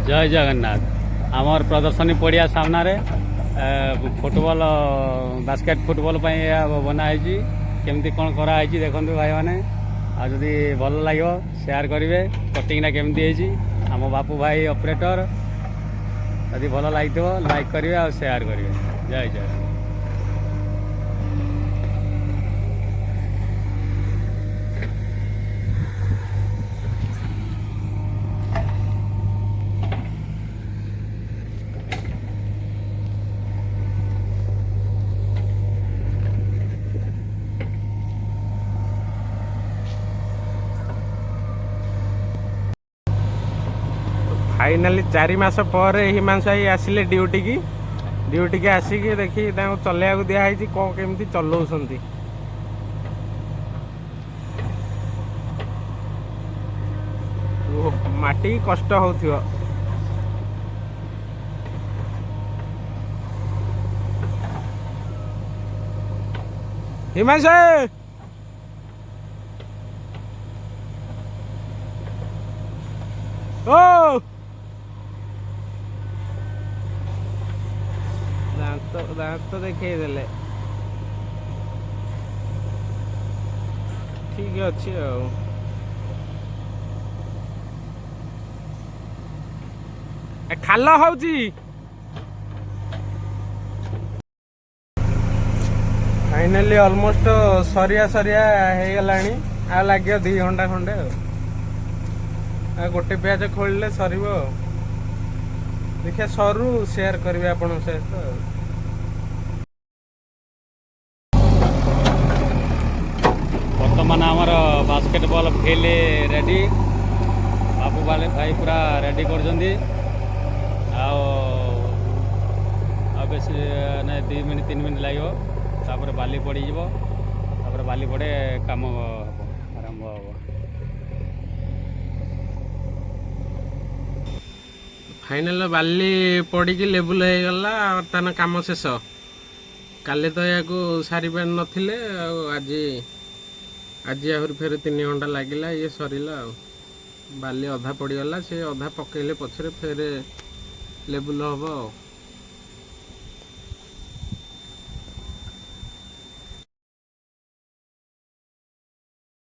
जय जगन्नाथ आमर प्रदर्शनी पड़िया सामने फुटबॉल बास्केट फुटबॉल बनाई केमती कौन कराई देखो भाई मैंने आदि भल लगे शेयर करेंगे कटिंगटा केमती आम बापू भाई ऑपरेटर यदि भल लगी लाइक करेंगे और शेयर करेंगे। जय जय। फाइनाली 4 मास पर हिमांशु भाई आसिले ड्यूटी की आसिक देखी चलैया दिखाई कौन केमती चलाउछंती। माटी कष्ट होथियो। हिमांशु ओ दांत देखई देले ठीक अच्छी खाल होची। फाइनाली ऑलमोस्ट सरिया हो गलानी आ लगे 2 घंटा खंडे गोटे प्याज खोलिले सर देखिए सरू शेयर करेंगे आपण सहित। बर्तमान आमर बास्केटबॉल फील्ड रेडी बाबू वाले भाई पूरा रेडी कर बेस ना 2 मिनट 3 मिनट लगे बाली पड़ बाली पड़े कम आरंभ हम। फाइनल बाली पड़ी लेबुल हो गला बर्तमान काम शेष। काली तो या सारी पार नथिले आज आहरी फेर 3 घंटा लगिला ये सरला बाली अधा पड़गला से अधा पकईले पछरे फेर लेबुल हम।